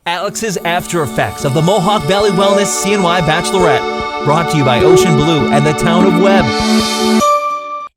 Alex's After Effects of the Mohawk Valley Wellness CNY Bachelorette, brought to you by Ocean Blue and the town of Webb.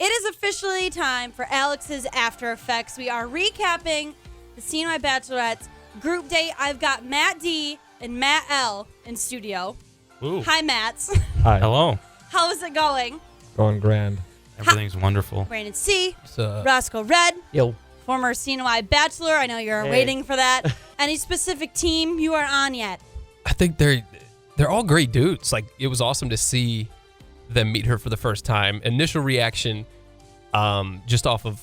It is officially time for Alex's After Effects. We are recapping the CNY Bachelorette's group date. I've got Matt D and Matt L in studio. Ooh. Hi, Matts. Hi. Hello. How is it going? Going grand. Everything's wonderful. Brandon C, So, Roscoe Red, yo. former CNY Bachelor. I know you're waiting for that. Any specific team you are on yet? I think they're all great dudes. Like, it was awesome to see them meet her for the first time. Initial reaction, just off of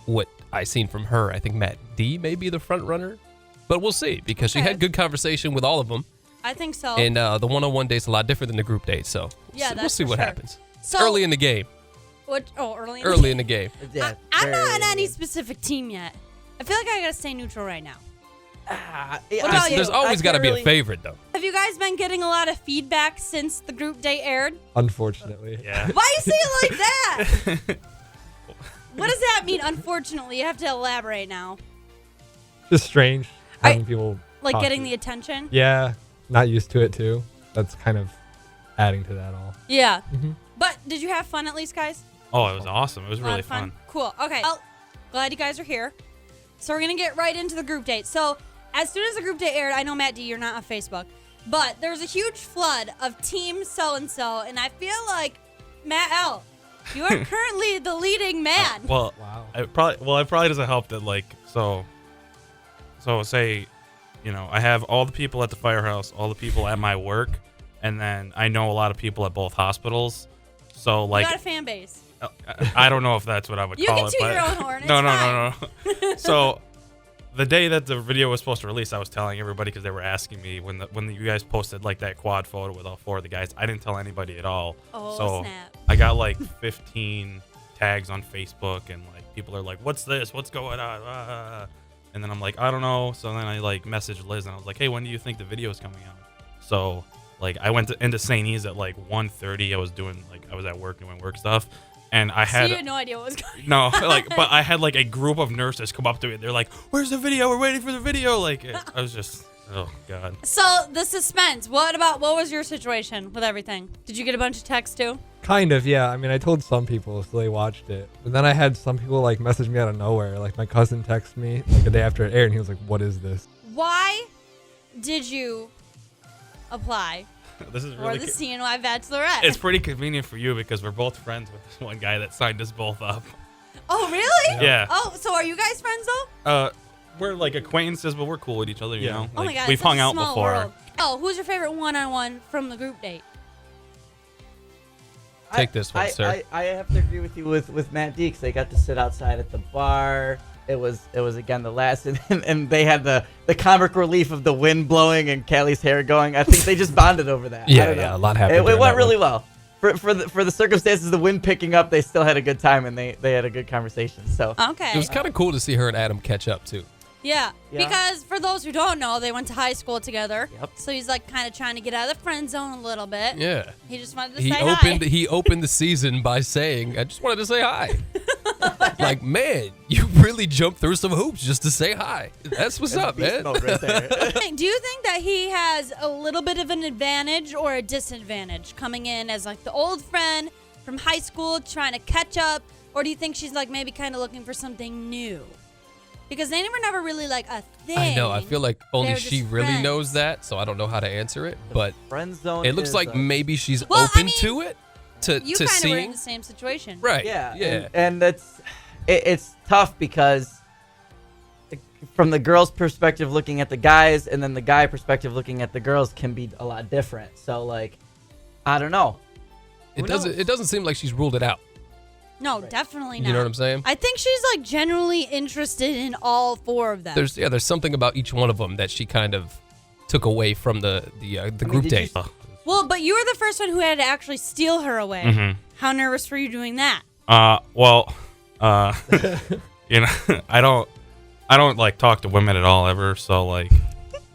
what I seen from her, I think Matt D may be the front runner, but we'll see because she had good conversation with all of them. I think so. And the one-on-one date's a lot different than the group date, so we'll see what happens. So, early in the game. Early in the game. Yeah, I'm not on any specific team yet. I feel like I gotta stay neutral right now. What about you? There's always got to be a favorite, though. Have you guys been getting a lot of feedback since the group date aired? Unfortunately. Yeah. Why you say it like that? What does that mean, unfortunately? You have to elaborate now. Just strange having people Like talk getting to the you. attention? Yeah. Not used to it, too. That's kind of adding to that all. Yeah. Mhm. But did you have fun at least, guys? Oh, it was awesome. It was A lot really of fun. Cool. Okay. Well, glad you guys are here. So we're going to get right into the group date. So as soon as the group date aired, I know, Matt D, you're not on Facebook, but there's a huge flood of Team So-and-so, and I feel like, Matt L., you are currently the leading man. Well, Wow. it probably doesn't help that so say, I have all the people at the firehouse, all the people at my work, and then I know a lot of people at both hospitals. So You like, got a fan base. I don't know if that's what I would You call can it. toot but your own horn. It's no. So the day that the video was supposed to release, I was telling everybody because they were asking me when you guys posted like that quad photo with all four of the guys. I didn't tell anybody at all. Oh, so snap. I got like 15 tags on Facebook, and like people are like, "What's this? What's going on?" And then I'm like, "I don't know." So then I like messaged Liz and I was like, "Hey, when do you think the video is coming out?" So like I went into St. E's at like 1:30. I was at work doing work stuff. And I had, so you had no idea what was going on. No, but I had like a group of nurses come up to me. They're like, "Where's the video? We're waiting for the video." Like, I was just, oh God. So the suspense. What was your situation with everything? Did you get a bunch of texts too? Kind of, yeah. I mean, I told some people so they watched it. But then I had some people like message me out of nowhere. Like my cousin texted me like the day after it aired and he was like, "What is this?" Why did you apply This is for really the CNY Bachelorette? It's pretty convenient for you because we're both friends with this one guy that signed us both up. Oh, really? Yeah. Oh, so are you guys friends though? We're like acquaintances, but we're cool with each other, you know? Oh Like, my God, we've it's such hung a out small before. world. Oh, who's your favorite one-on-one from the group date? Take this one, sir. I have to agree with you with Matt D because they got to sit outside at the bar. It was again the last, and they had the comic relief of the wind blowing and Callie's hair going. I think they just bonded over that. I don't know. A lot happened. It went really well. For the circumstances, the wind picking up, they still had a good time and they had a good conversation. So Okay. It was kind of cool to see her and Adam catch up, too. Yeah, Yeah. because for those who don't know, they went to high school together. Yep. So he's like kind of trying to get out of the friend zone a little bit. Yeah. He just wanted to He say he opened the season by saying, "I just wanted to say hi." Like, man, you really jumped through some hoops just to say hi. That's what's up, beast man. mode right there. hi. Do you think that he has a little bit of an advantage or a disadvantage coming in as like the old friend from high school trying to catch up? Or do you think she's like maybe kind of looking for something new? Because they were never really like a thing. I know. I feel like only They're she just really friends. knows that, so I don't know how to answer it. But Friend zone. it looks is, like maybe she's Well, I open mean, to it, to You kind of were in seeing. the same situation. Right. Yeah, Yeah. and that's it's tough because from the girls' perspective looking at the guys, and then the guy perspective looking at the girls can be a lot different. So like, I don't know. It Who doesn't. knows? It doesn't seem like she's ruled it out. No, definitely not. You know what I'm saying? I think she's like generally interested in all four of them. There's something about each one of them that she kind of took away from the group did date. you- Well, but you were the first one who had to actually steal her away. Mhm. How nervous were you doing that? Well, I don't like talk to women at all ever. So like,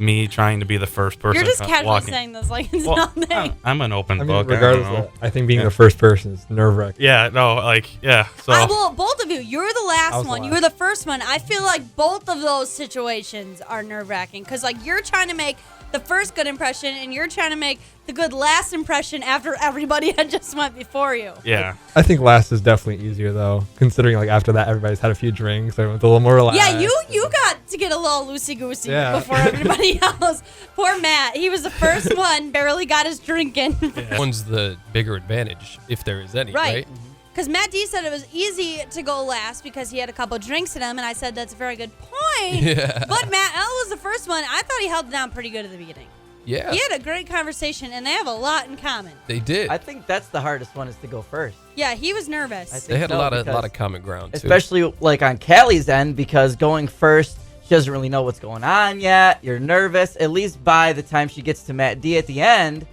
me trying to be the first person. You're just casually walking. saying this like it's Well, nothing. I'm an open I mean, book. regardless, I don't know. I think being Yeah. the first person is nerve-wracking. Yeah, no, like, yeah. So Well, both of you. You're the I last was the one. You last. were the first one. I feel like both of those situations are nerve-wracking because, like, you're trying to make the first good impression and you're trying to make the good last impression after everybody had just went before you. yeah, I think last is definitely easier though, considering like after that everybody's had a few drinks, everyone's a little more relaxed. Yeah, you got to get a little loosey-goosey Yeah. before everybody else. Poor Matt. He was the first one, barely got his drink in. One's the bigger advantage, if there is any, Right. right? Because Matt D said it was easy to go last because he had a couple drinks in him, and I said that's a very good point. Yeah. But Matt L was the first one. I thought he held it down pretty good at the beginning. Yeah, He had a great conversation, and they have a lot in common. they did. I think that's the hardest one is to go first. Yeah, he was nervous. I think They had so, a lot because- of common ground too. especially like on Callie's end, because going first, she doesn't really know what's going on yet. You're nervous. At least by the time she gets to Matt D at the end,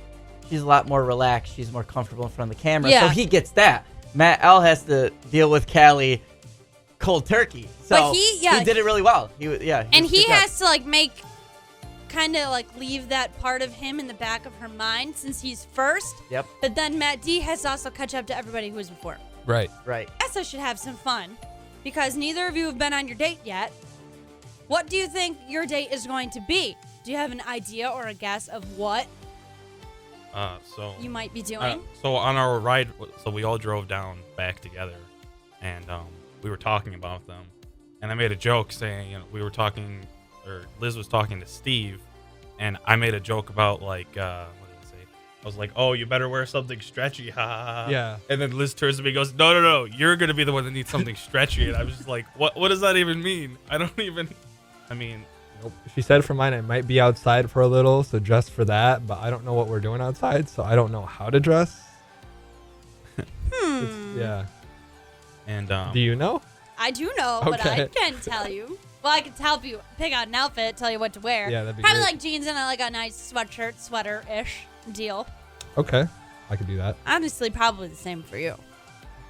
she's a lot more relaxed. She's more comfortable in front of the camera. Yeah. So he gets that. Matt L has to deal with Callie cold turkey. So But he did it really well. He was and was a he good job. has to like kind of like leave that part of him in the back of her mind since he's first. Yep. But then Matt D has to also catch up to everybody who was before him. Right. Right. I guess I should have some fun because neither of you have been on your date yet. What do you think your date is going to be? Do you have an idea or a guess of what so you might be doing? so on our ride, so we all drove down back together, and we were talking about them, and I made a joke saying, we were talking, or Liz was talking to Steve, and I made a joke about like, what did I say? I was like, oh, you better wear something stretchy, ha ha ha. Yeah. And then Liz turns to me and goes, no, you're gonna be the one that needs something stretchy, and I was just like, what does that even mean? I mean, Nope. She said for mine, I might be outside for a little, so dress for that. But I don't know what we're doing outside, so I don't know how to dress. Yeah. and Do you know? I do know, but I Okay. can't tell you. Well, I can help you pick out an outfit, tell you what to wear. Yeah, that'd be Probably great. like jeans and like a nice sweatshirt, sweater-ish deal. Okay, I could do that. Honestly, probably the same for you.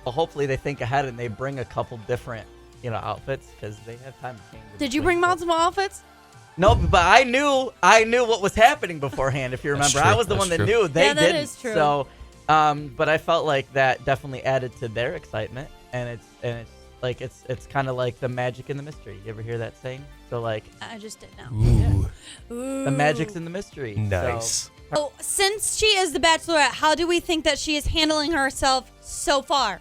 Well, hopefully they think ahead and they bring a couple different, outfits because they have time to change. Did you bring multiple outfits? No, but I knew what was happening beforehand. If you That's remember, I true, was the that's one that true. knew. They Yeah, that didn't. is true. So, but I felt like that definitely added to their excitement, and it's kind of like the magic in the mystery. You ever hear that saying? So like I just did now. Ooh, Ooh. the magic's in the mystery. nice. So, since she is the Bachelorette, how do we think that she is handling herself so far?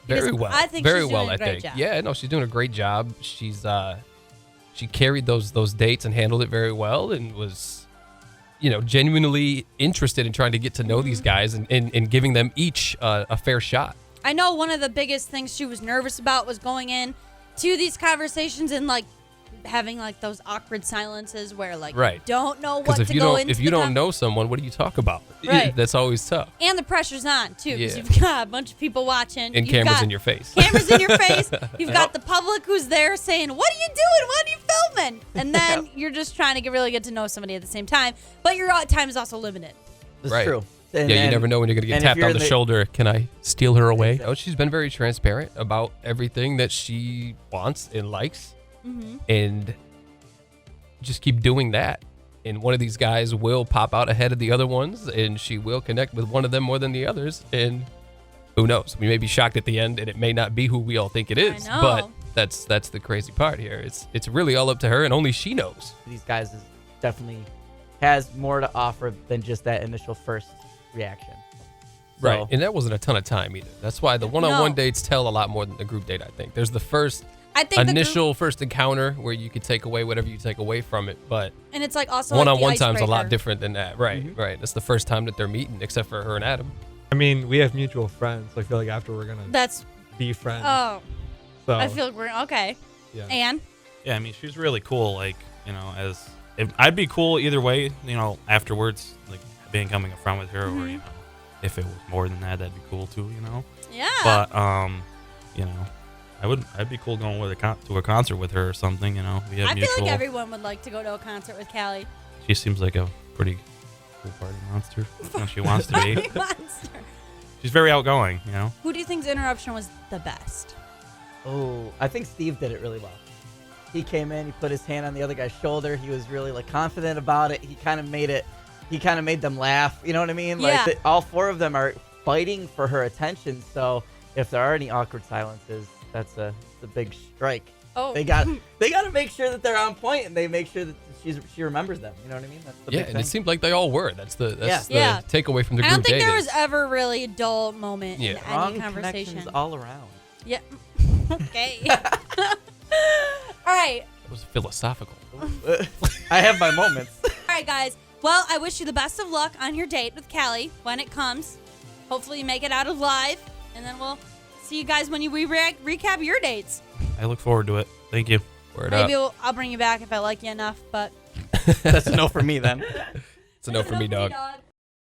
Very Because well. I think Very she's well, doing a I great think. job. Yeah, no, she's doing a great job. She's she carried those dates and handled it very well and was genuinely interested in trying to get to know these guys and giving them each a fair shot. I know one of the biggest things she was nervous about was going in to these conversations and like having like those awkward silences where like Right. you don't know Because what to go into. if you don't know someone, what do you talk about? Right. That's always tough. And the pressure's on too, because Yeah. you've got a bunch of people watching. And You've cameras got in your face. Cameras in your face. You've got the public who's there saying, "What are you doing? What are you filming?" And then you're just trying to really get to know somebody at the same time. But your time is also limited. It's Right. true. Yeah, you never know when you're going to get and if tapped you're on in the the- shoulder. Can I steal her away? Exactly. Oh, she's been very transparent about everything that she wants and likes. Mm-hmm. And just keep doing that. And one of these guys will pop out ahead of the other ones, and she will connect with one of them more than the others. And who knows? We may be shocked at the end, and it may not be who we all think it is. know. But that's the crazy part here. It's really all up to her, and only she knows. These guys definitely has more to offer than just that initial first reaction. Right. So- And that wasn't a ton of time either. That's why the one-on-one No. dates tell a lot more than the group date, I think. There's the first I think initial first encounter where you could take away whatever you take away from it, but and it's like also one-on-one like the time's a lot icebreaker. different than that. Right, right. That's the first time that they're meeting, except for her and Adam. I mean, we have mutual friends, so I feel like after we're gonna That's be friends. oh, so I feel we're okay. yeah. And yeah, I mean, she's really cool. Like, I'd be cool either way. Afterwards, like becoming a friend with her, or if it was more than that, that'd be cool too. yeah, But I'd be cool going to a concert with her or something. We have I feel mutual. like everyone would like to go to a concert with Callie. She seems like a pretty cool party monster when she wants to be. Monster. She's very outgoing. Who do you think's interruption was the best? Oh, I think Steve did it really well. he came in, he put his hand on the other guy's shoulder. He was really like confident about it. He kind of made them laugh. You know what I mean? Yeah. Like all four of them are fighting for her attention. So if there are any awkward silences, that's a big strike. Oh. They got to make sure that they're on point, and they make sure that she remembers them. You know what I mean? That's the big and thing. it seemed like they all were. That's the Yeah. takeaway from the group I don't think date there is- was ever really a dull moment in Strong any conversation. connections all around. Yeah. Okay. All right. It was philosophical. I have my moments. All right, guys. Well, I wish you the best of luck on your date with Callie when it comes. Hopefully, you make it out alive, and then we'll see you guys when we recap your dates. I look forward to it. Thank you. Word up. Maybe I'll bring you back if I like you enough, but That's a no for me then. It's a no for me, dog. dog.